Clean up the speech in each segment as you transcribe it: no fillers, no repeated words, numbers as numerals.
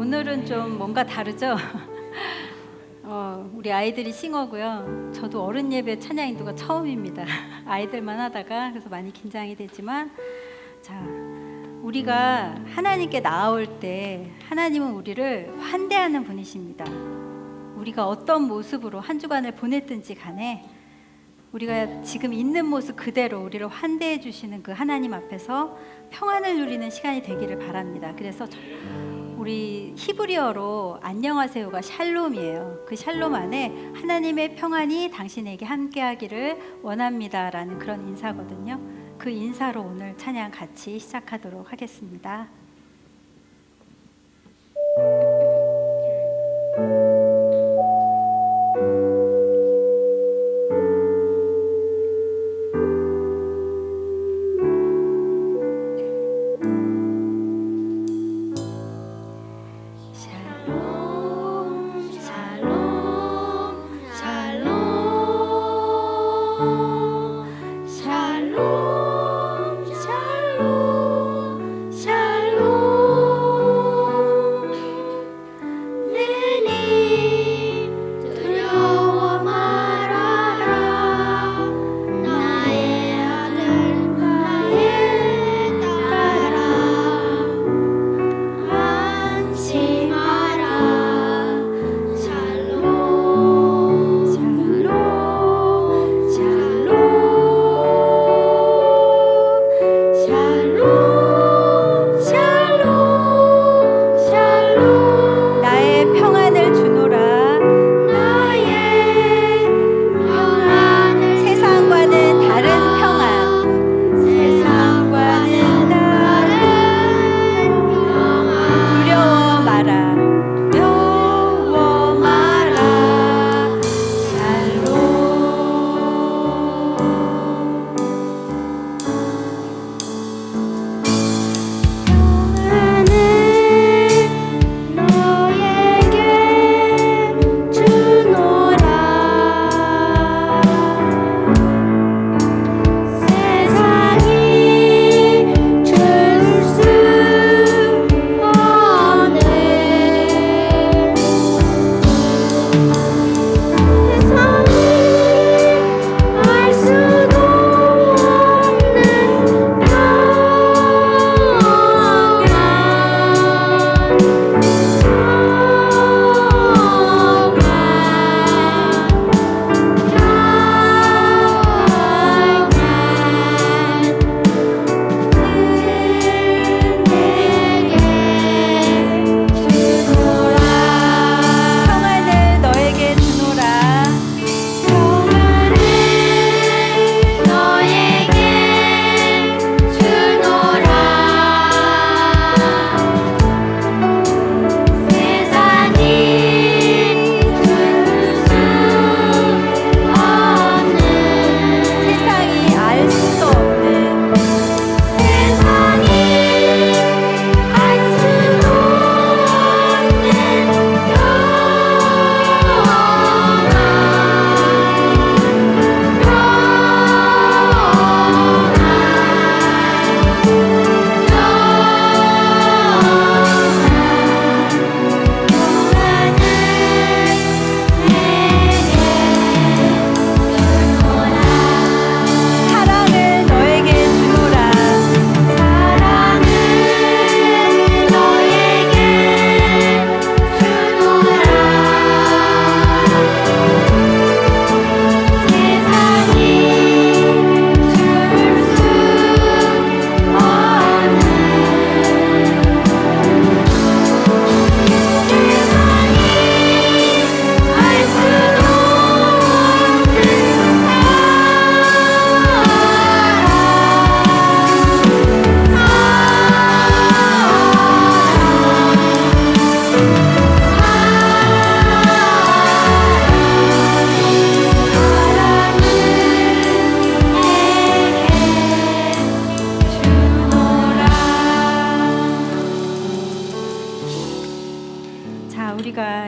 오늘은 좀 뭔가 다르죠? 우리 아이들이 싱어고요. 저도 어른 예배 찬양 인도가 처음입니다. 아이들만 하다가 그래서 많이 긴장이 되지만, 자, 우리가 하나님께 나아올 때 하나님은 우리를 환대하는 분이십니다. 우리가 어떤 모습으로 한 주간을 보냈든지 간에 우리가 지금 있는 모습 그대로 우리를 환대해 주시는 그 하나님 앞에서 평안을 누리는 시간이 되기를 바랍니다. 그래서 우리 히브리어로 안녕하세요가 샬롬이에요. 그 샬롬 안에 하나님의 평안이 당신에게 함께하기를 원합니다라는 그런 인사거든요. 그 인사로 오늘 찬양 같이 시작하도록 하겠습니다.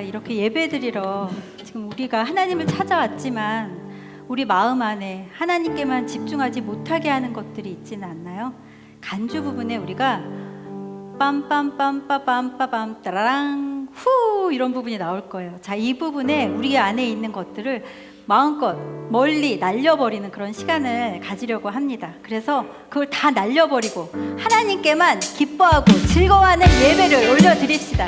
이렇게 예배드리러 지금 우리가 하나님을 찾아왔지만 우리 마음 안에 하나님께만 집중하지 못하게 하는 것들이 있지는 않나요? 간주 부분에 우리가 빰빰빰빠빰빠빰 따라랑 후 이런 부분이 나올 거예요. 자, 이 부분에 우리 안에 있는 것들을 마음껏 멀리 날려버리는 그런 시간을 가지려고 합니다. 그래서 그걸 다 날려버리고 하나님께만 기뻐하고 즐거워하는 예배를 올려드립시다.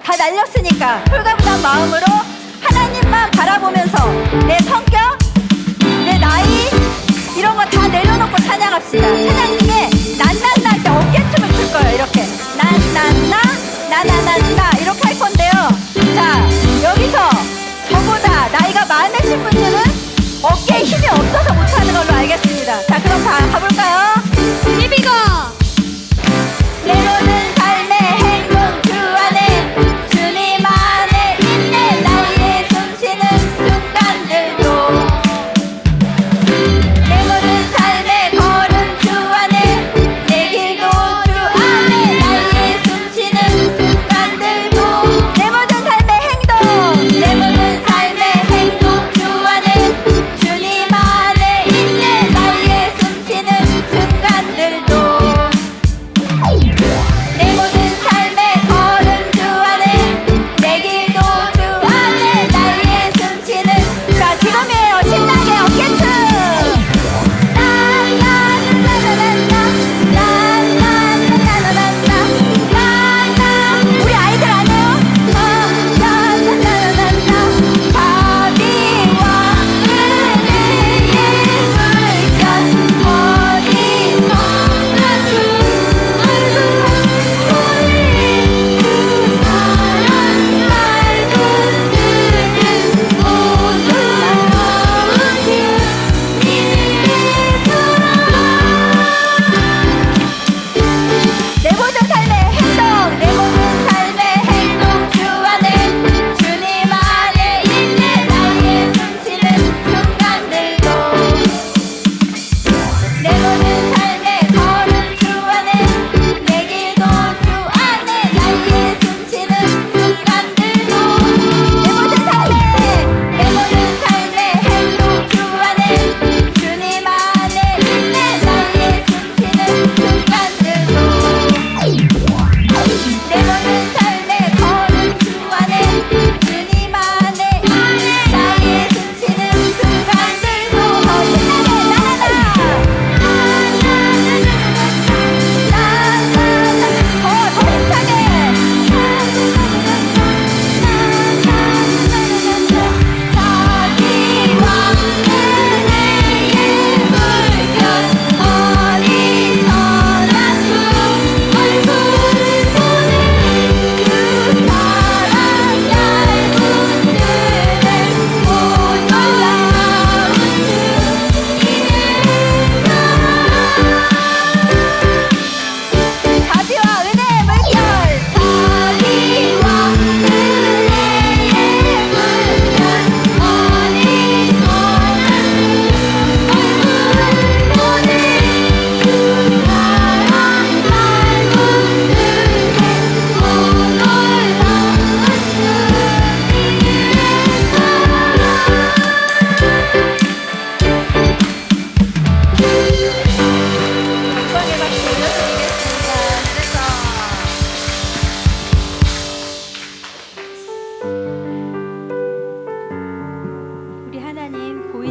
다 날렸으니까 홀가분한 마음으로 하나님만 바라보면서 내 성격, 내 나이 이런 거 다 내려놓고 찬양합시다. 찬양 중에 난난나 할 때 어깨춤을 출 거예요. 이렇게 난난나 나나난나 이렇게 할 건데요. 자, 여기서 저보다 나이가 많으신 분들은 어깨에 힘이 없어서 못하는 걸로 알겠습니다. 자, 그럼 다 가볼까요? 비비고 내 모든 삶의 행복 주 안에 주님 안에 있네. 나의 숨쉬는 순간들도 내 모든 삶의 걸음 주 안에 내 길도 주 안에 나의 숨쉬는 순간들도 내 모든 삶의 행동 내 모든 삶의 행동 주 안에 주님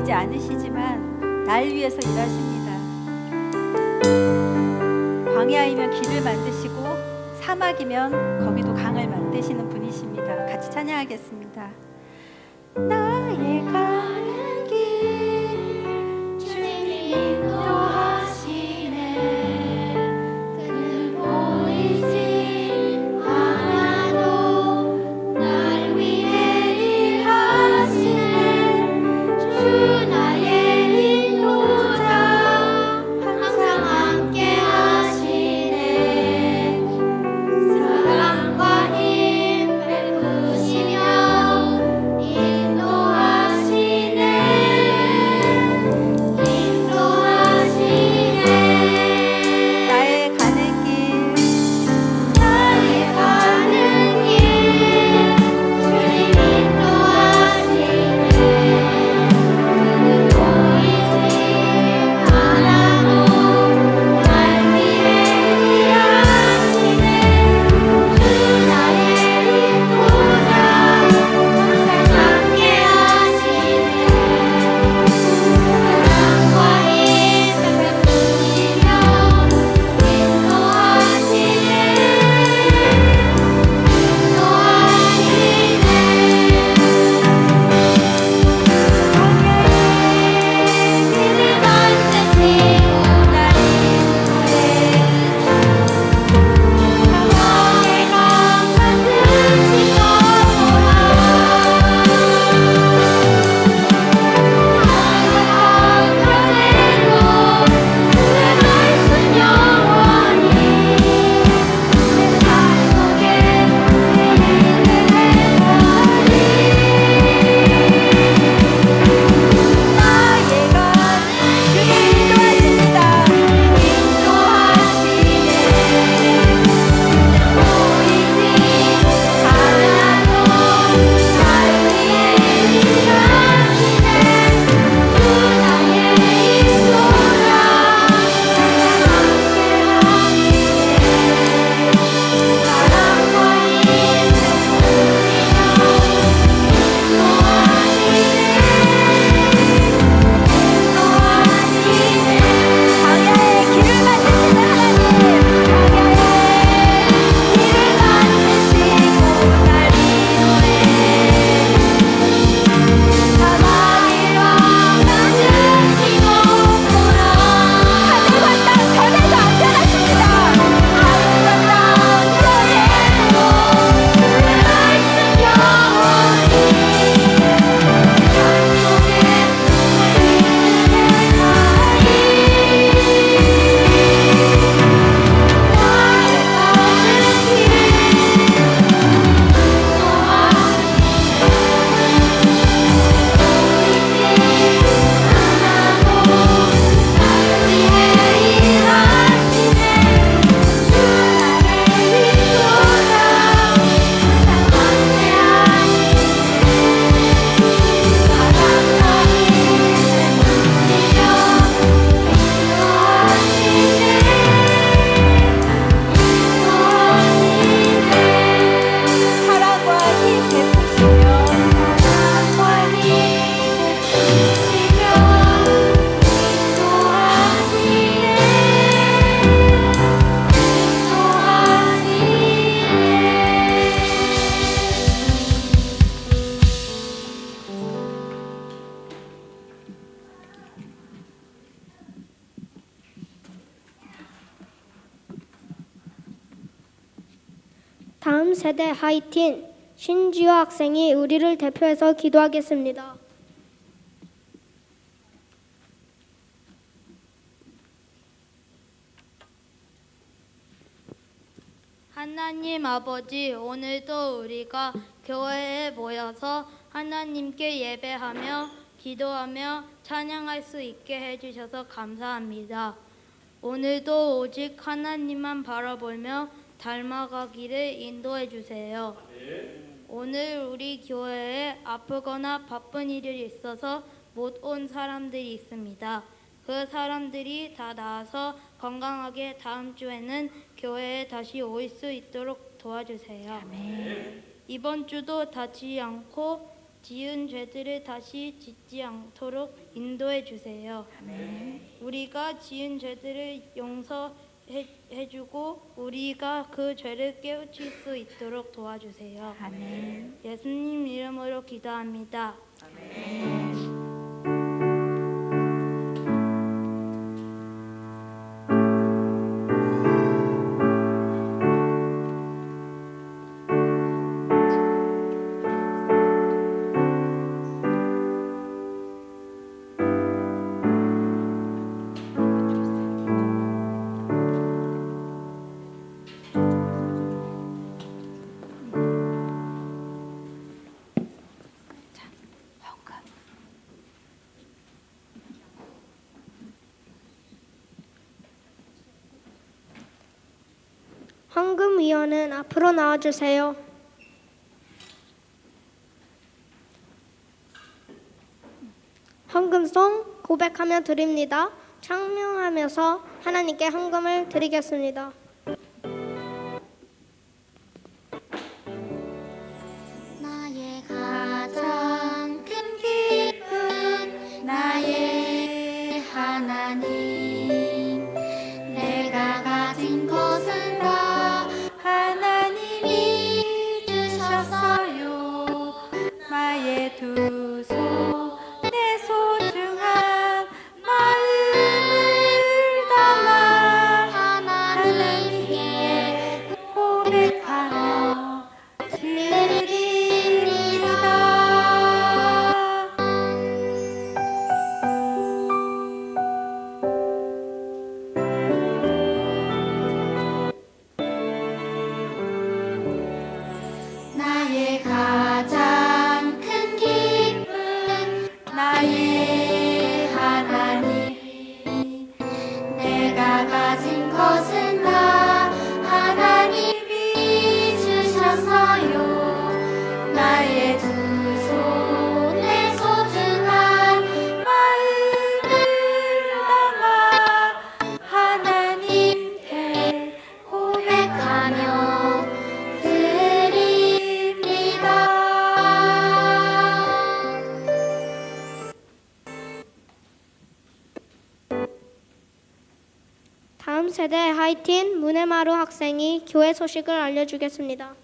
보이지 않으시지만 날 위해서 일하십니다. 광야이면 길을 만드시고 사막이면 거기도 강을 만드시는 분이십니다. 같이 찬양하겠습니다. 나의 가는 길 주님이 인도하시네. 그는 보이지 않아도 날 위해 일하시네. 주 나의 인도자 항상 함께 하시네. 사랑과 힘 베푸시며 인도하시네. 나의 가는 길 나의 가는 길 주님 인도하시네. 그는 보이지 않아도 날 위해 일하시네. 주 나의 인도자 항상 함께 하시네. 사랑과 힘 베푸시며 다음 세대 하이틴 신지효 학생이 우리를 대표해서 기도하겠습니다. 하나님 아버지, 오늘도 우리가 교회에 모여서 하나님께 예배하며 기도하며 찬양할 수 있게 해주셔서 감사합니다. 오늘도 오직 하나님만 바라보며 닮아가기를 인도해 주세요. 오늘 우리 교회에 아프거나 바쁜 일이 있어서 못 온 사람들이 있습니다. 그 사람들이 다 나아서 건강하게 다음 주에는 교회에 다시 올 수 있도록 도와주세요. 이번 주도 다치지 않고 지은 죄들을 다시 짓지 않도록 인도해 주세요. 우리가 지은 죄들을 용서해 주고 우리가 그 죄를 깨우칠 수 있도록 도와주세요. 아멘. 예수님 이름으로 기도합니다. 헌금. 헌금위원은 앞으로 나와주세요. 헌금송 고백하며 드립니다. 창명하면서 하나님께 헌금을 드리겠습니다. 나의 가장 큰 기쁨 나의 하나님 내가 가진 것은 다 하나님이 주셨어요. 나의 두 손 내 소중한 마음을 담아 하나님께 고백하며 드립니다. 나의 가장 큰 기쁨 나의 하나님 내가 가진 것은 다 하나님이 주셨어요. 나의 두 손에 소중한 마음을 담아 하나님께 고백하며 드립니다. 다음 세대 하이틴 문해마루 학생이 교회 소식을 알려주겠습니다.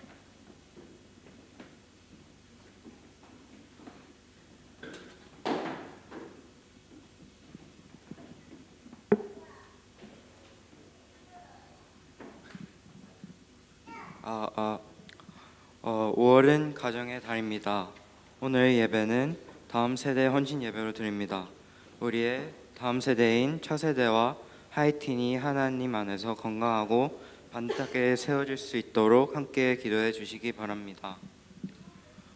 아, 아, 5월은 가정의 달입니다. 오늘 예배는 다음 세대 헌신 예배로 드립니다. 우리의 다음 세대인 차세대와 하이틴이 하나님 안에서 건강하고 반듯하게 세워질 수 있도록 함께 기도해 주시기 바랍니다.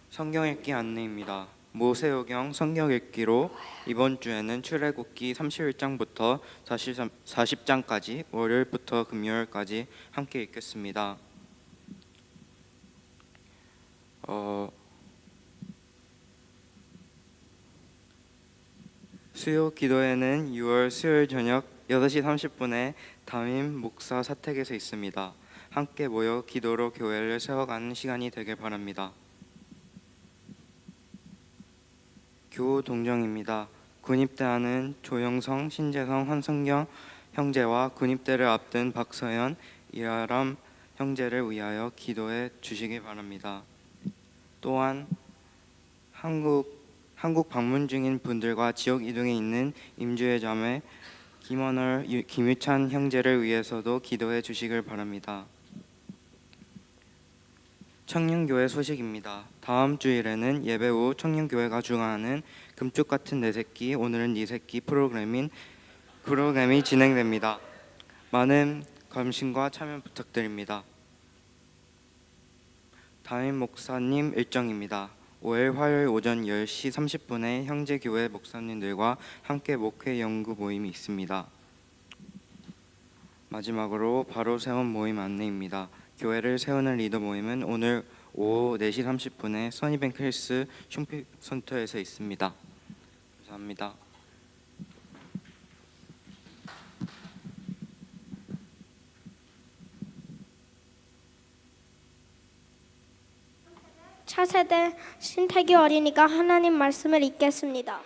성경 읽기 안내입니다. 모세오경 성경 읽기로 이번 주에는 출애굽기 31장부터 40장까지 월요일부터 금요일까지 함께 읽겠습니다. 수요 기도회는 6월 수요일 저녁 8시 30분에 담임 목사 사택에서 있습니다. 함께 모여 기도로 교회를 세워가는 시간이 되길 바랍니다. 교우 동정입니다. 군입대하는 조영성, 신재성, 한성경 형제와 군입대를 앞둔 박서연, 이아람 형제를 위하여 기도해 주시기 바랍니다. 또한 한국 방문 중인 분들과 지역 이동에 있는 임주의 자매 김원월, 김유찬 형제를 위해서도 기도해 주시길 바랍니다. 청년교회 소식입니다. 다음 주일에는 예배 후 청년교회가 주관하는 금쪽 같은 내 새끼 오늘은 네 새끼 프로그램이 진행됩니다. 많은 관심과 참여 부탁드립니다. 담임 목사님 일정입니다. 5일 화요일 오전 10시 30분에 형제교회 목사님들과 함께 목회 연구 모임이 있습니다. 마지막으로 바로 세운 모임 안내입니다. 교회를 세우는 리더 모임은 오늘 오후 4시 30분에 써니뱅크 힐스 쇼핑센터에서 있습니다. 감사합니다. 4세대 신태기 어린이가 하나님 말씀을 읽겠습니다.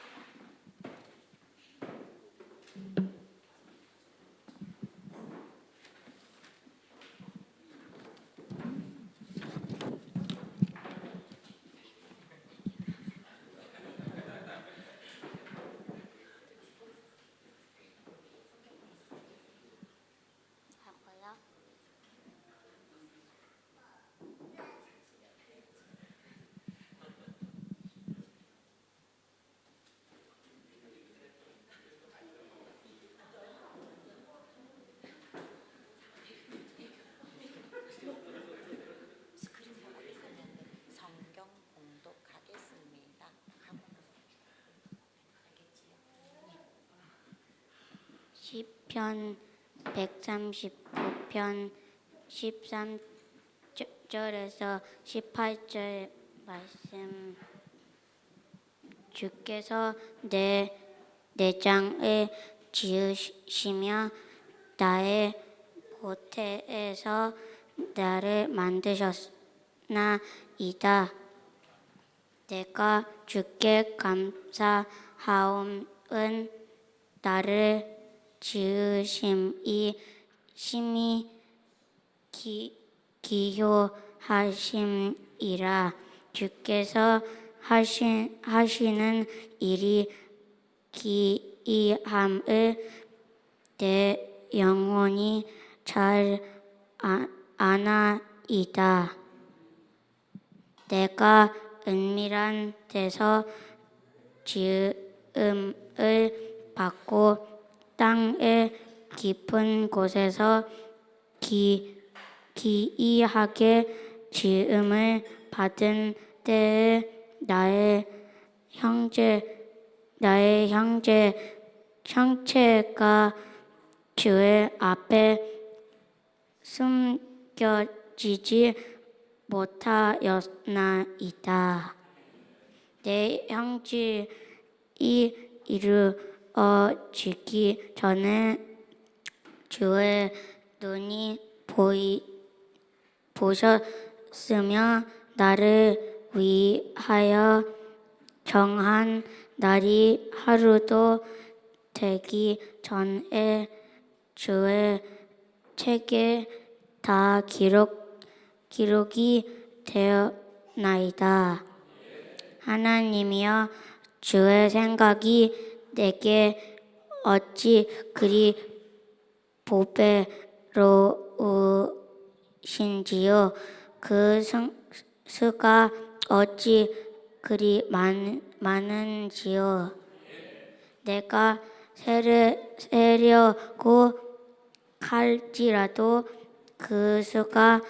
성경 봉독하겠습니다. 시편 139편 13절에서 18절 말씀. 주께서 내 내장을 지으시며 나의 모태에서 나를 만드셨나이다. 내가 주께 감사하옴은 나를 지으심이 심히 기효하심이라. 주께서 하시는 일이 기이함을 내 영혼이 잘 아나이다. 내가 은밀한 데서 지음을 받고 땅의 깊은 곳에서 기이하게 지음을 받은 때에 나의 형체가 주의 앞에 숨겨지지 못하였나이다. 내 형질이 이루어지기 전에 주의 눈이 보셨으며 나를 위하여 정한 날이 하루도 되기 전에 주의 책에 다 기록이 되었나이다. 하나님이여, 주의 생각이 내게 어찌 그리 보배로우신지요. 그 수가 어찌 그리 많은지요. 내가 세려고 할지라도 그 수가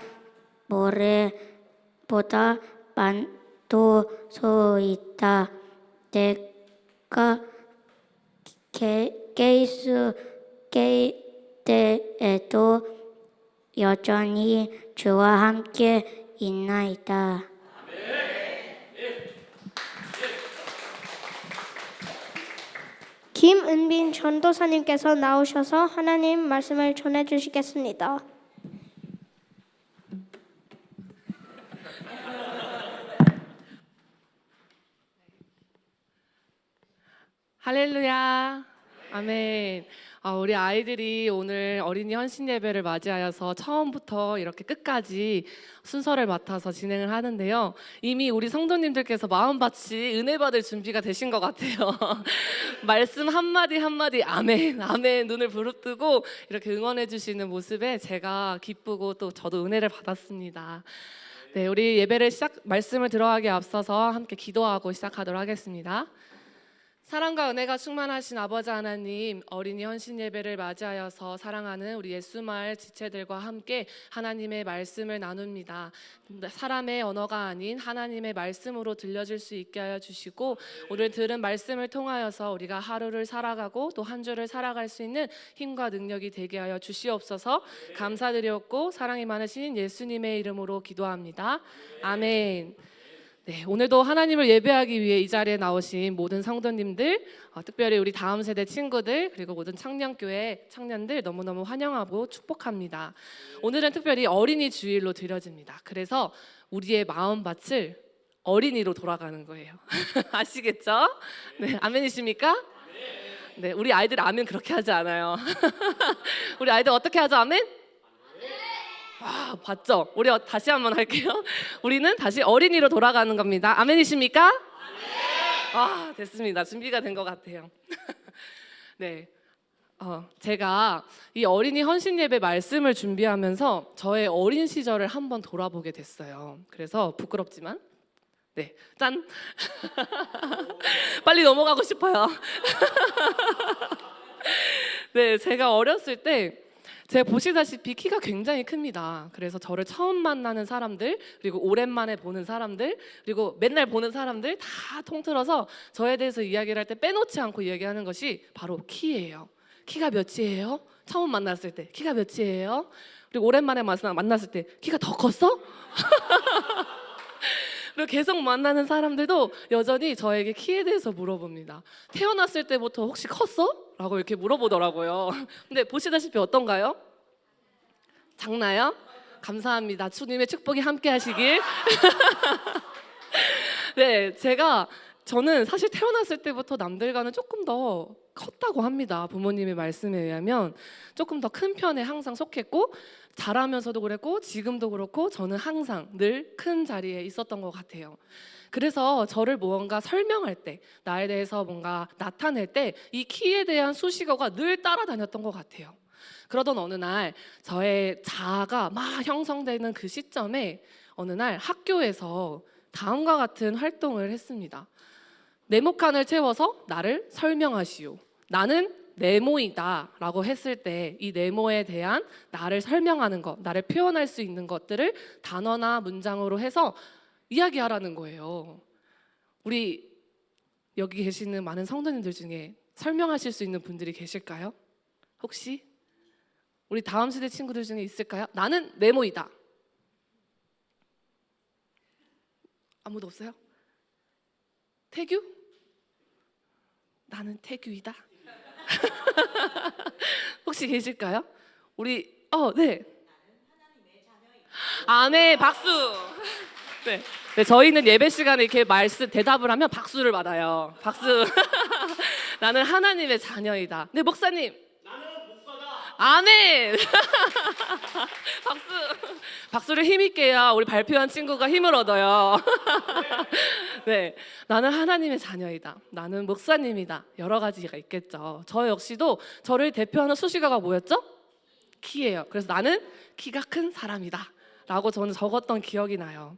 모래보다 많도소이다. 내가 깨일 때에도 여전히 주와 함께 있나이다. 김은빈 전도사님께서 나오셔서 하나님 말씀을 전해 주시겠습니다. 할렐루야. 아멘. 우리 아이들이 오늘 어린이 헌신 예배를 맞이하여서 처음부터 이렇게 끝까지 순서를 맡아서 진행을 하는데요. 이미 우리 성도님들께서 마음밭이 은혜 받을 준비가 되신 것 같아요. 말씀 한마디 한마디 아멘, 아멘 눈을 부릅뜨고 이렇게 응원해 주시는 모습에 제가 기쁘고 또 저도 은혜를 받았습니다. 네, 우리 예배를 말씀을 들어가기 앞서서 함께 기도하고 시작하도록 하겠습니다. 사랑과 은혜가 충만하신 아버지 하나님, 어린이 헌신 예배를 맞이하여서 사랑하는 우리 예수마을 지체들과 함께 하나님의 말씀을 나눕니다. 사람의 언어가 아닌 하나님의 말씀으로 들려질 수 있게 하여 주시고, 오늘 들은 말씀을 통하여서 우리가 하루를 살아가고 또 한 주를 살아갈 수 있는 힘과 능력이 되게 하여 주시옵소서. 감사드렸고 사랑이 많으신 예수님의 이름으로 기도합니다. 아멘. 네, 오늘도 하나님을 예배하기 위해 이 자리에 나오신 모든 성도님들, 특별히 우리 다음 세대 친구들, 그리고 모든 청년교회 청년들 너무너무 환영하고 축복합니다. 오늘은 특별히 어린이 주일로 드려집니다. 그래서 우리의 마음밭을 어린이로 돌아가는 거예요. 아시겠죠? 네, 아멘이십니까? 네, 우리 아이들 아멘 그렇게 하지 않아요. 우리 아이들 어떻게 하죠? 아멘? 아, 봤죠? 우리 다시 한번 할게요. 우리는 다시 어린이로 돌아가는 겁니다. 아멘이십니까? 아, 됐습니다. 준비가 된 것 같아요. 네. 제가 이 어린이 헌신 예배 말씀을 준비하면서 저의 어린 시절을 한번 돌아보게 됐어요. 그래서 부끄럽지만 네, 짠. 빨리 넘어가고 싶어요. 네, 제가 어렸을 때 제가 보시다시피 키가 굉장히 큽니다. 그래서 저를 처음 만나는 사람들, 그리고 오랜만에 보는 사람들, 그리고 맨날 보는 사람들 다 통틀어서 저에 대해서 이야기를 할 때 빼놓지 않고 이야기하는 것이 바로 키예요. 키가 몇이에요? 처음 만났을 때 키가 몇이에요? 그리고 오랜만에 만났을 때 키가 더 컸어? 그리고 계속 만나는 사람들도 여전히 저에게 키에 대해서 물어봅니다. 태어났을 때부터 혹시 컸어? 라고 이렇게 물어보더라고요. 근데 보시다시피 어떤가요? 작나요? 감사합니다. 주님의 축복이 함께 하시길. 네, 저는 사실 태어났을 때부터 남들과는 조금 더 컸다고 합니다. 부모님의 말씀에 의하면 조금 더 큰 편에 항상 속했고, 자라면서도 그랬고 지금도 그렇고 저는 항상 늘 큰 자리에 있었던 것 같아요. 그래서 저를 무언가 설명할 때, 나에 대해서 뭔가 나타낼 때 이 키에 대한 수식어가 늘 따라다녔던 것 같아요. 그러던 어느 날 저의 자아가 막 형성되는 그 시점에 어느 날 학교에서 다음과 같은 활동을 했습니다. 네모칸을 채워서 나를 설명하시오. 나는 네모이다 라고 했을 때 이 네모에 대한 나를 설명하는 것, 나를 표현할 수 있는 것들을 단어나 문장으로 해서 이야기하라는 거예요. 우리 여기 계시는 많은 성도님들 중에 설명하실 수 있는 분들이 계실까요? 혹시? 우리 다음 세대 친구들 중에 있을까요? 나는 네모이다. 아무도 없어요? 태규? 나는 태규이다. 혹시 계실까요? 우리 네. 네, 박수. 네. 네, 저희는 예배 시간에 이렇게 대답을 하면 박수를 받아요. 박수. 나는 하나님의 자녀이다. 네, 목사님. 나는 목사다. 아멘. 박수. 박수를 힘있게 해야 우리 발표한 친구가 힘을 얻어요. 네, 나는 하나님의 자녀이다. 나는 목사님이다. 여러 가지가 있겠죠. 저 역시도 저를 대표하는 수식어가 뭐였죠? 키예요. 그래서 나는 키가 큰 사람이다 라고 저는 적었던 기억이 나요.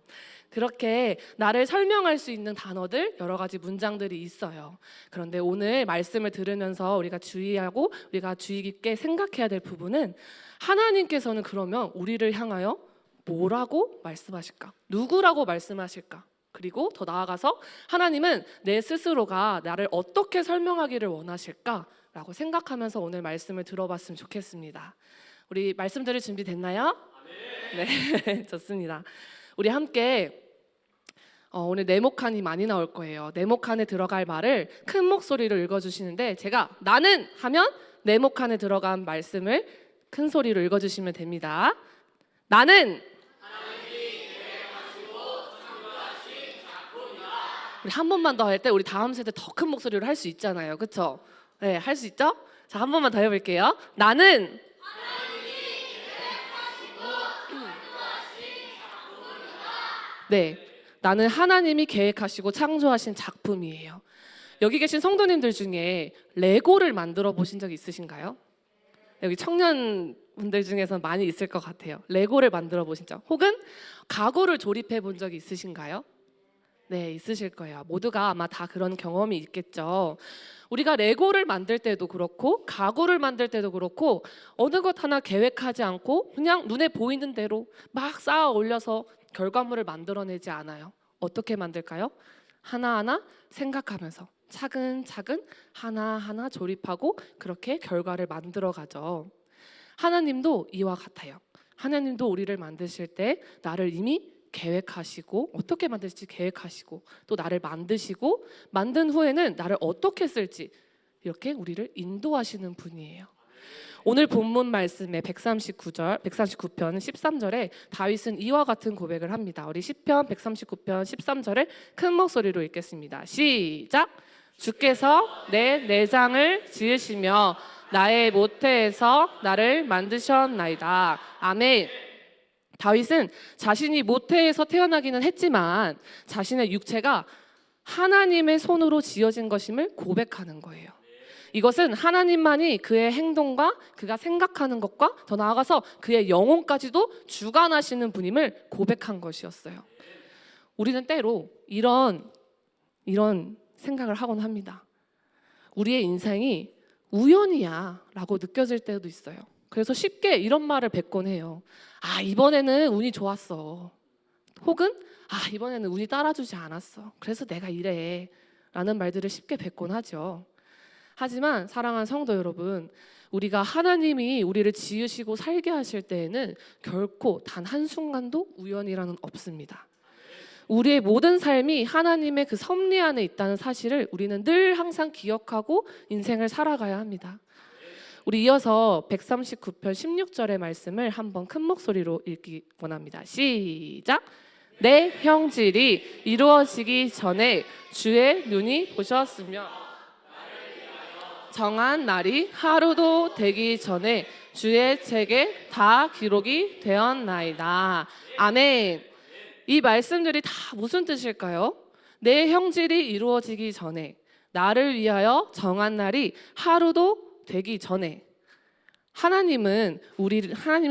그렇게 나를 설명할 수 있는 단어들, 여러 가지 문장들이 있어요. 그런데 오늘 말씀을 들으면서 우리가 주의하고 우리가 주의 깊게 생각해야 될 부분은, 하나님께서는 그러면 우리를 향하여 뭐라고 말씀하실까? 누구라고 말씀하실까? 그리고 더 나아가서 하나님은 내 스스로가 나를 어떻게 설명하기를 원하실까? 라고 생각하면서 오늘 말씀을 들어봤으면 좋겠습니다. 우리 말씀 들을 준비 됐나요? 네, 좋습니다. 우리 함께 오늘 네모칸이 많이 나올 거예요. 네모칸에 들어갈 말을 큰 목소리로 읽어주시는데, 제가 나는 하면 네모칸에 들어간 말씀을 큰 소리로 읽어주시면 됩니다. 나는 우리 한 번만 더 할 때 우리 다음 세대 더 큰 목소리로 할 수 있잖아요. 그렇죠? 네, 할 수 있죠? 자, 한 번만 더 해볼게요. 나는 네, 나는 하나님이 계획하시고 창조하신 작품이에요. 여기 계신 성도님들 중에 레고를 만들어 보신 적 있으신가요? 여기 청년분들 중에서는 많이 있을 것 같아요. 레고를 만들어 보신 적, 혹은 가구를 조립해 본 적이 있으신가요? 네, 있으실 거예요. 모두가 아마 다 그런 경험이 있겠죠. 우리가 레고를 만들 때도 그렇고 가구를 만들 때도 그렇고 어느 것 하나 계획하지 않고 그냥 눈에 보이는 대로 막 쌓아 올려서 결과물을 만들어내지 않아요. 어떻게 만들까요? 하나하나 생각하면서 차근차근 하나하나 조립하고 그렇게 결과를 만들어가죠. 하나님도 이와 같아요. 하나님도 우리를 만드실 때 나를 이미 계획하시고 어떻게 만들지 계획하시고 또 나를 만드시고 만든 후에는 나를 어떻게 쓸지 이렇게 우리를 인도하시는 분이에요. 오늘 본문 말씀의 139편 13절에 다윗은 이와 같은 고백을 합니다. 우리 시편 139편 13절을 큰 목소리로 읽겠습니다. 시작. 주께서 내 내장을 지으시며 나의 모태에서 나를 만드셨나이다. 아멘. 다윗은 자신이 모태에서 태어나기는 했지만 자신의 육체가 하나님의 손으로 지어진 것임을 고백하는 거예요. 이것은 하나님만이 그의 행동과 그가 생각하는 것과 더 나아가서 그의 영혼까지도 주관하시는 분임을 고백한 것이었어요. 우리는 때로 이런 생각을 하곤 합니다. 우리의 인생이 우연이야 라고 느껴질 때도 있어요. 그래서 쉽게 이런 말을 뱉곤 해요. 아, 이번에는 운이 좋았어. 혹은 아, 이번에는 운이 따라주지 않았어. 그래서 내가 이래 라는 말들을 쉽게 뱉곤 하죠. 하지만 사랑하는 성도 여러분, 우리가 하나님이 우리를 지으시고 살게 하실 때에는 결코 단 한순간도 우연이라는 없습니다. 우리의 모든 삶이 하나님의 그 섭리 안에 있다는 사실을 우리는 늘 항상 기억하고 인생을 살아가야 합니다. 우리 이어서 139편 16절의 말씀을 한번 큰 목소리로 읽기 원합니다. 시작. 내 형질이 이루어지기 전에 주의 눈이 보셨으며 정한 날이 하루도 되기 전에 주의 책에 다 기록이 되었나이다. 아멘. 이 말씀들이 다 무슨 뜻일까요? 내 형질이 이루어지기 전에, 나를 위하여 정한 날이 하루도 되기 전에, 하나님은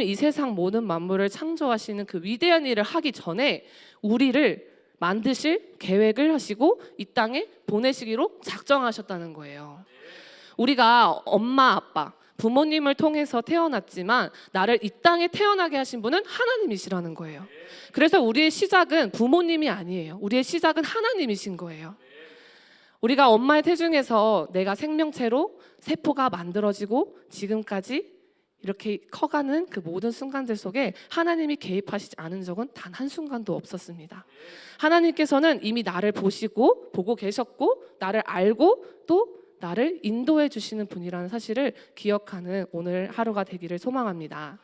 이 세상 모든 만물을 창조하시는 그 위대한 일을 하기 전에 우리를 만드실 계획을 하시고 이 땅에 보내시기로 작정하셨다는 거예요. 우리가 엄마, 아빠, 부모님을 통해서 태어났지만 나를 이 땅에 태어나게 하신 분은 하나님이시라는 거예요. 그래서 우리의 시작은 부모님이 아니에요. 우리의 시작은 하나님이신 거예요. 우리가 엄마의 태중에서 내가 생명체로 세포가 만들어지고 지금까지 이렇게 커가는 그 모든 순간들 속에 하나님이 개입하시지 않은 적은 단 한순간도 없었습니다. 하나님께서는 이미 나를 보고 계셨고 나를 알고 또 나를 인도해 주시는 분이라는 사실을 기억하는 오늘 하루가 되기를 소망합니다.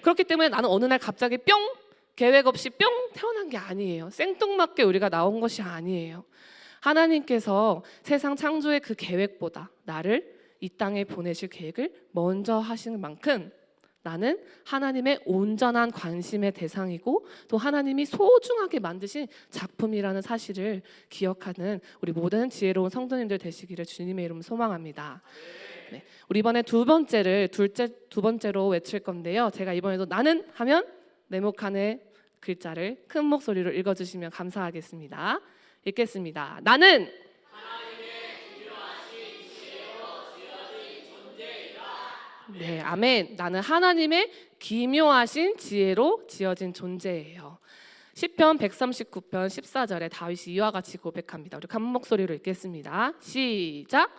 그렇기 때문에 나는 어느 날 갑자기 뿅 계획 없이 뿅 태어난 게 아니에요. 생뚱맞게 우리가 나온 것이 아니에요. 하나님께서 세상 창조의 그 계획보다 나를 이 땅에 보내실 계획을 먼저 하시는 만큼 나는 하나님의 온전한 관심의 대상이고 또 하나님이 소중하게 만드신 작품이라는 사실을 기억하는 우리 모든 지혜로운 성도님들 되시기를 주님의 이름으로 소망합니다. 네, 우리 이번에 두 번째로 외칠 건데요. 제가 이번에도 나는 하면 네모칸의 글자를 큰 목소리로 읽어주시면 감사하겠습니다. 읽겠습니다. 나는 네, 아멘. 나는 하나님의 기묘하신 지혜로 지어진 존재예요. 시편 139편 14절에 다윗이 이와 같이 고백합니다. 우리 한 목소리로 읽겠습니다. 시작.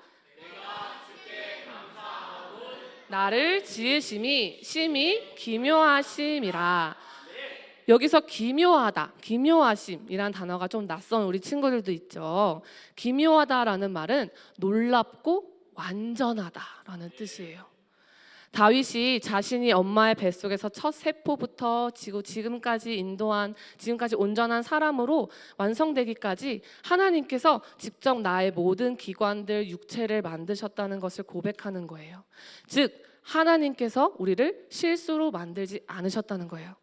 나를 지으심이 심히 기묘하심이라. 여기서 기묘하다, 기묘하심이라는 단어가 좀 낯선 우리 친구들도 있죠. 기묘하다라는 말은 놀랍고 완전하다라는 뜻이에요. 다윗이 자신이 엄마의 뱃속에서 첫 세포부터 지금까지 온전한 사람으로 완성되기까지 하나님께서 직접 나의 모든 기관들, 육체를 만드셨다는 것을 고백하는 거예요. 즉 하나님께서 우리를 실수로 만들지 않으셨다는 거예요.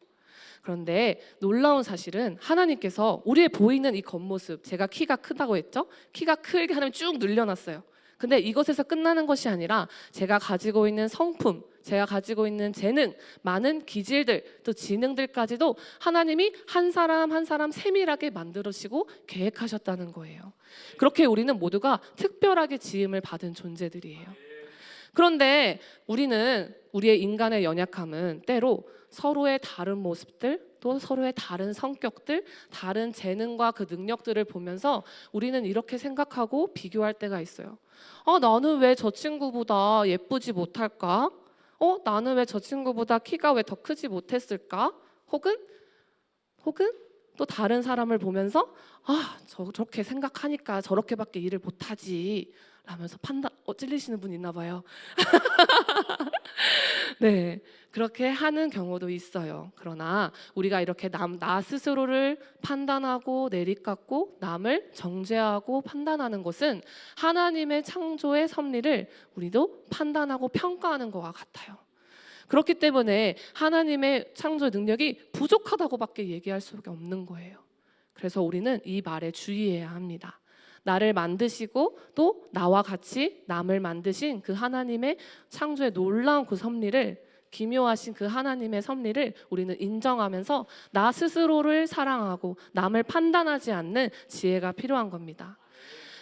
그런데 놀라운 사실은 하나님께서 우리의 보이는 이 겉모습, 제가 키가 크다고 했죠? 키가 크게 하나님 쭉 늘려놨어요. 근데 이것에서 끝나는 것이 아니라 제가 가지고 있는 성품, 제가 가지고 있는 재능, 많은 기질들, 또 지능들까지도 하나님이 한 사람 한 사람 세밀하게 만들으시고 계획하셨다는 거예요. 그렇게 우리는 모두가 특별하게 지음을 받은 존재들이에요. 그런데 우리는 우리의 인간의 연약함은 때로 서로의 다른 모습들, 또 서로의 다른 성격들, 다른 재능과 그 능력들을 보면서 우리는 이렇게 생각하고 비교할 때가 있어요. 나는 왜 저 친구보다 예쁘지 못할까? 나는 왜 저 친구보다 키가 왜 더 크지 못했을까? 혹은 또 다른 사람을 보면서 저렇게 생각하니까 저렇게밖에 일을 못하지 라면서 찔리시는 분 있나 봐요. 네, 그렇게 하는 경우도 있어요. 그러나 우리가 이렇게 나 스스로를 판단하고 내리깎고 남을 정죄하고 판단하는 것은 하나님의 창조의 섭리를 우리도 판단하고 평가하는 것과 같아요. 그렇기 때문에 하나님의 창조 능력이 부족하다고밖에 얘기할 수밖에 없는 거예요. 그래서 우리는 이 말에 주의해야 합니다. 나를 만드시고 또 나와 같이 남을 만드신 그 하나님의 창조의 놀라운 그 섭리를, 기묘하신 그 하나님의 섭리를 우리는 인정하면서 나 스스로를 사랑하고 남을 판단하지 않는 지혜가 필요한 겁니다.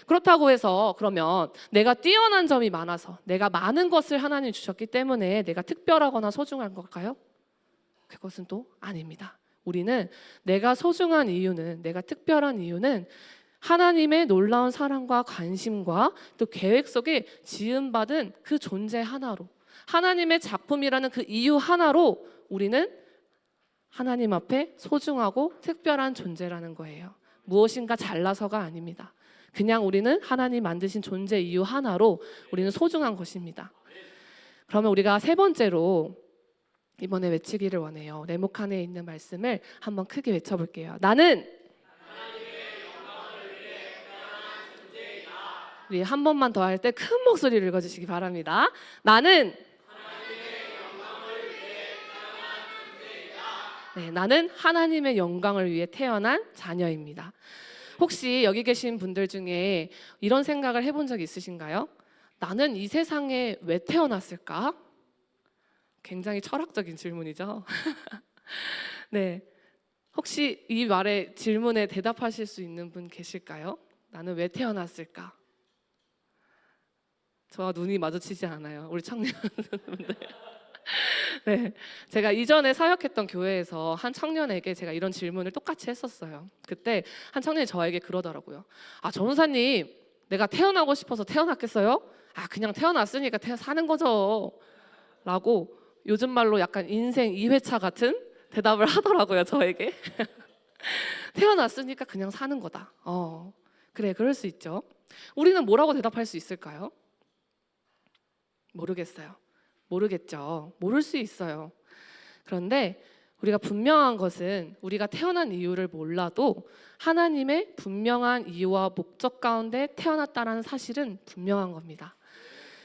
그렇다고 해서 그러면 내가 뛰어난 점이 많아서, 내가 많은 것을 하나님이 주셨기 때문에 내가 특별하거나 소중한 걸까요? 그것은 또 아닙니다. 우리는 내가 소중한 이유는, 내가 특별한 이유는 하나님의 놀라운 사랑과 관심과 또 계획 속에 지음받은 그 존재 하나로, 하나님의 작품이라는 그 이유 하나로 우리는 하나님 앞에 소중하고 특별한 존재라는 거예요. 무엇인가 잘나서가 아닙니다. 그냥 우리는 하나님 만드신 존재 이유 하나로 우리는 소중한 것입니다. 그러면 우리가 세 번째로 이번에 외치기를 원해요. 네모칸에 있는 말씀을 한번 크게 외쳐볼게요. 나는, 우리 한 번만 더 할 때 큰 목소리로 읽어주시기 바랍니다. 나는, 네, 나는 하나님의 영광을 위해 태어난 자녀입니다. 혹시 여기 계신 분들 중에 이런 생각을 해본 적 있으신가요? 나는 이 세상에 왜 태어났을까? 굉장히 철학적인 질문이죠. 네, 혹시 이 말에, 질문에 대답하실 수 있는 분 계실까요? 나는 왜 태어났을까? 저와 눈이 마주치지 않아요. 우리 청년분들. 네, 제가 이전에 사역했던 교회에서 한 청년에게 제가 이런 질문을 똑같이 했었어요. 그때 한 청년이 저에게 그러더라고요. 아, 전우사님, 내가 태어나고 싶어서 태어났겠어요? 아, 그냥 태어났으니까 사는 거죠. 라고 요즘 말로 약간 인생 2회차 같은 대답을 하더라고요, 저에게. 태어났으니까 그냥 사는 거다. 그래, 그럴 수 있죠. 우리는 뭐라고 대답할 수 있을까요? 모르겠어요. 모르겠죠. 모를 수 있어요. 그런데 우리가 분명한 것은 우리가 태어난 이유를 몰라도 하나님의 분명한 이유와 목적 가운데 태어났다는 사실은 분명한 겁니다.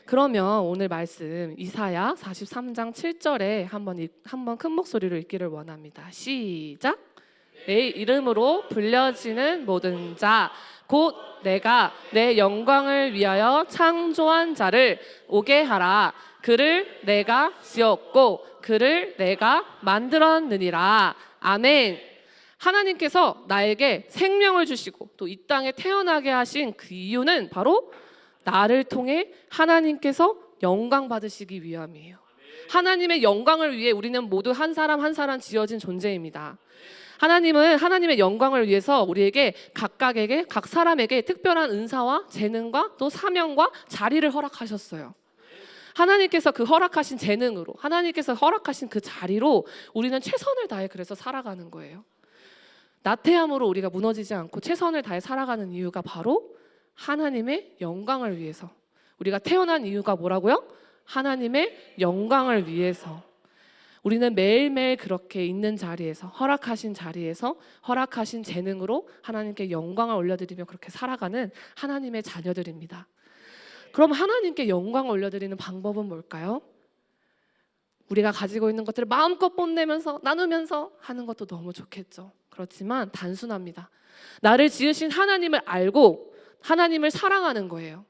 그러면 오늘 말씀 이사야 43장 7절에 한번 큰 목소리로 읽기를 원합니다. 시작. 내 이름으로 불려지는 모든 자, 곧 내가 내 영광을 위하여 창조한 자를 오게 하라. 그를 내가 지었고 그를 내가 만들었느니라. 아멘. 하나님께서 나에게 생명을 주시고 또 이 땅에 태어나게 하신 그 이유는 바로 나를 통해 하나님께서 영광 받으시기 위함이에요. 하나님의 영광을 위해 우리는 모두 한 사람 한 사람 지어진 존재입니다. 하나님은 하나님의 영광을 위해서 우리에게 각각에게, 각 사람에게 특별한 은사와 재능과 또 사명과 자리를 허락하셨어요. 하나님께서 그 허락하신 재능으로, 하나님께서 허락하신 그 자리로 우리는 최선을 다해 그래서 살아가는 거예요. 나태함으로 우리가 무너지지 않고 최선을 다해 살아가는 이유가 바로 하나님의 영광을 위해서. 우리가 태어난 이유가 뭐라고요? 하나님의 영광을 위해서. 우리는 매일매일 그렇게 있는 자리에서, 허락하신 자리에서 허락하신 재능으로 하나님께 영광을 올려드리며 그렇게 살아가는 하나님의 자녀들입니다. 그럼 하나님께 영광을 올려드리는 방법은 뭘까요? 우리가 가지고 있는 것들을 마음껏 뽐내면서 나누면서 하는 것도 너무 좋겠죠. 그렇지만 단순합니다. 나를 지으신 하나님을 알고 하나님을 사랑하는 거예요.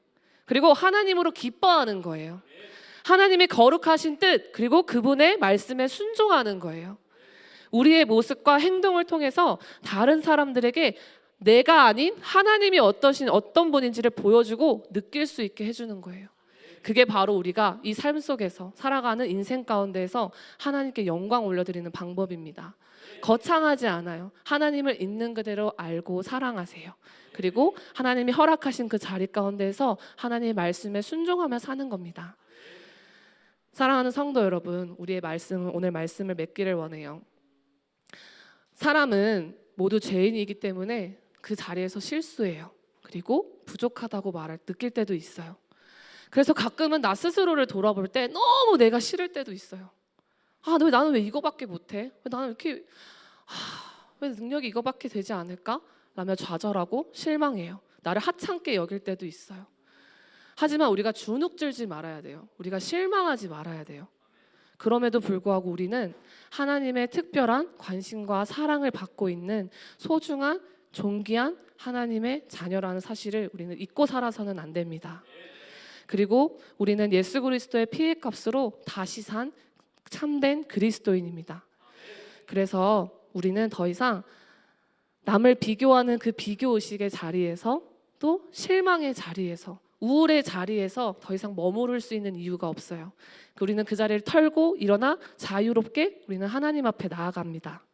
그리고 하나님으로 기뻐하는 거예요. 하나님의 거룩하신 뜻, 그리고 그분의 말씀에 순종하는 거예요. 우리의 모습과 행동을 통해서 다른 사람들에게 내가 아닌 하나님이 어떤 분인지를 보여주고 느낄 수 있게 해주는 거예요. 그게 바로 우리가 이 삶 속에서 살아가는 인생 가운데에서 하나님께 영광 올려드리는 방법입니다. 거창하지 않아요. 하나님을 있는 그대로 알고 사랑하세요. 그리고 하나님이 허락하신 그 자리 가운데에서 하나님의 말씀에 순종하며 사는 겁니다. 사랑하는 성도 여러분, 우리의 오늘 말씀을 맺기를 원해요. 사람은 모두 죄인이기 때문에 그 자리에서 실수해요. 그리고 부족하다고 느낄 때도 있어요. 그래서 가끔은 나 스스로를 돌아볼 때 너무 내가 싫을 때도 있어요. 왜 나는 왜 이거밖에 못해? 왜 나는 이렇게 왜 능력이 이거밖에 되지 않을까? 라며 좌절하고 실망해요. 나를 하찮게 여길 때도 있어요. 하지만 우리가 주눅들지 말아야 돼요. 우리가 실망하지 말아야 돼요. 그럼에도 불구하고 우리는 하나님의 특별한 관심과 사랑을 받고 있는 소중한 존귀한 하나님의 자녀라는 사실을 우리는 잊고 살아서는 안 됩니다. 그리고 우리는 예수 그리스도의 피의 값으로 다시 산 참된 그리스도인입니다. 그래서 우리는 더 이상 남을 비교하는 그 비교의식의 자리에서 또 실망의 자리에서 우울의 자리에서 더 이상 머무를 수 있는 이유가 없어요. 우리는 그 자리를 털고 일어나 자유롭게 우리는 하나님 앞에 나아갑니다.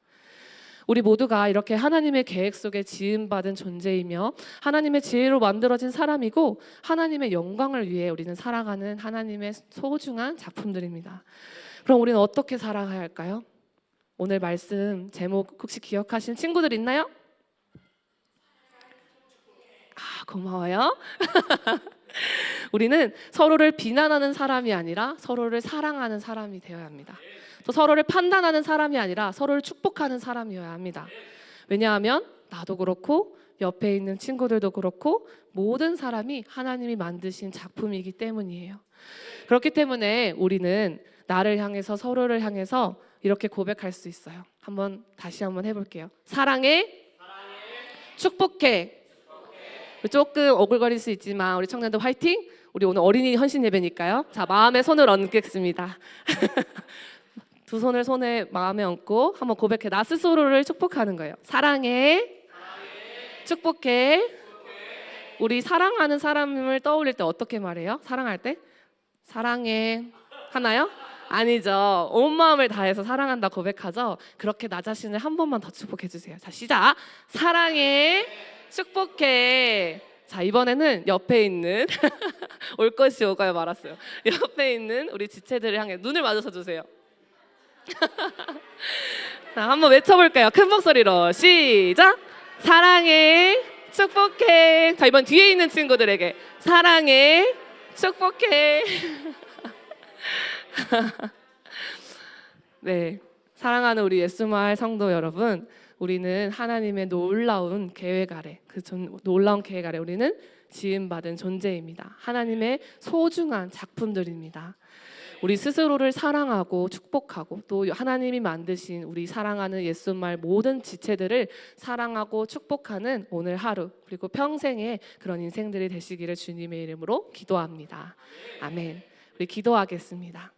우리 모두가 이렇게 하나님의 계획 속에 지음받은 존재이며 하나님의 지혜로 만들어진 사람이고 하나님의 영광을 위해 우리는 살아가는 하나님의 소중한 작품들입니다. 그럼 우리는 어떻게 살아가야 할까요? 오늘 말씀 제목 혹시 기억하신 친구들 있나요? 고마워요. 우리는 서로를 비난하는 사람이 아니라 서로를 사랑하는 사람이 되어야 합니다. 또 서로를 판단하는 사람이 아니라 서로를 축복하는 사람이어야 합니다. 왜냐하면 나도 그렇고 옆에 있는 친구들도 그렇고 모든 사람이 하나님이 만드신 작품이기 때문이에요. 그렇기 때문에 우리는 나를 향해서 서로를 향해서 이렇게 고백할 수 있어요. 다시 한번 해볼게요. 사랑해, 축복해. 조금 오글거릴 수 있지만 우리 청년들 화이팅! 우리 오늘 어린이 헌신 예배니까요. 자, 마음에 손을 얹겠습니다. 두 손을 손에 마음에 얹고 한번 고백해. 나 스스로를 축복하는 거예요. 사랑해, 축복해. 우리 사랑하는 사람을 떠올릴 때 어떻게 말해요? 사랑할 때? 사랑해 하나요? 아니죠. 온 마음을 다해서 사랑한다 고백하죠. 그렇게 나 자신을 한 번만 더 축복해 주세요. 자, 시작. 사랑해, 축복해. 자, 이번에는 옆에 있는 올 것이 오가요 말았어요. 옆에 있는 우리 지체들을 향해 눈을 마주쳐 주세요. 자, 한번 외쳐볼까요? 큰 목소리로 시작. 사랑해, 축복해. 자, 이번 뒤에 있는 친구들에게 사랑해, 축복해. 네, 사랑하는 우리 예수마을 성도 여러분, 우리는 하나님의 놀라운 계획 아래, 놀라운 계획 아래 우리는 지음받은 존재입니다. 하나님의 소중한 작품들입니다. 우리 스스로를 사랑하고 축복하고 또 하나님이 만드신 우리 사랑하는 예수마을 모든 지체들을 사랑하고 축복하는 오늘 하루 그리고 평생의 그런 인생들이 되시기를 주님의 이름으로 기도합니다. 아멘. 우리 기도하겠습니다.